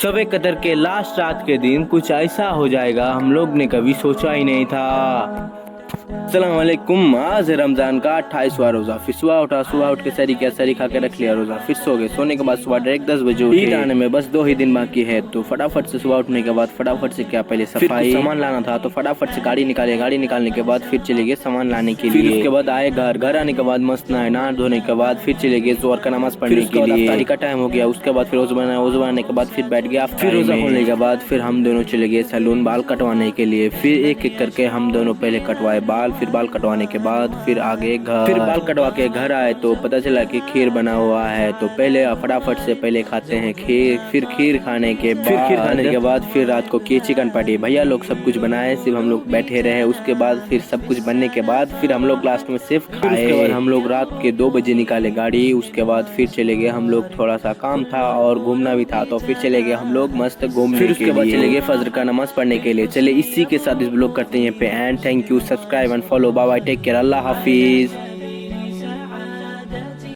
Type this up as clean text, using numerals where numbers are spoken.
शब कदर के लास्ट रात के दिन कुछ ऐसा हो जाएगा हम लोग ने कभी सोचा ही नहीं था। अस्सलाम वालेकुम। आज है रमजान का 28वां रोजा। फिर सुबह उठ के सरी किया, सरी खा के रख लिया रोजा, फिर सो गए। सोने के बाद सुबह डायरेक्ट 10 बजे उठे। ईद आने में बस 2 ही दिन बाकी है, तो फटाफट से सुबह उठने के बाद फटाफट से क्या पहले सफाई, सामान लाना था तो फटाफट से गाड़ी निकाले। गाड़ी निकालने के बाद फिर चले गए सामान लाने के लिए। उसके बाद आए घर आने के बाद मस्त नहा धोने के बाद फिर चले गए जोहर का नमाज पढ़ने के लिए। इफ्तारी का टाइम हो गया। उसके बाद फिर वज़ू बनाने के बाद फिर बैठ गया। फिर रोजा खोलने के बाद फिर हम दोनों चले गए सैलून बाल कटवाने के लिए। फिर एक एक करके हम दोनों पहले कटवाए बाल, फिर बाल कटवाने के बाद फिर आगे घर। फिर बाल कटवा के घर आए तो पता चला कि खीर बना हुआ है, तो पहले फटाफट से पहले खाते हैं खीर। फिर खीर खाने के बाद फिर रात को की चिकन पार्टी। भैया लोग सब कुछ बनाए, सिर्फ हम लोग बैठे रहे। उसके बाद फिर सब कुछ बनने के बाद फिर हम लोग लास्ट में सिर्फ खाए। उसके बाद हम लोग रात के 2 बजे निकाले गाड़ी। उसके बाद फिर चले गए हम लोग, थोड़ा सा काम था और घूमना भी था, तो फिर चले गए हम लोग मस्त घूमने। फिर उसके बाद चले गए फजर का नमाज पढ़ने के लिए। चले इसी के साथ इस ब्लॉग करते हैं पे and thank you, subscribe and follow. Bye bye, take care, Allah Hafiz.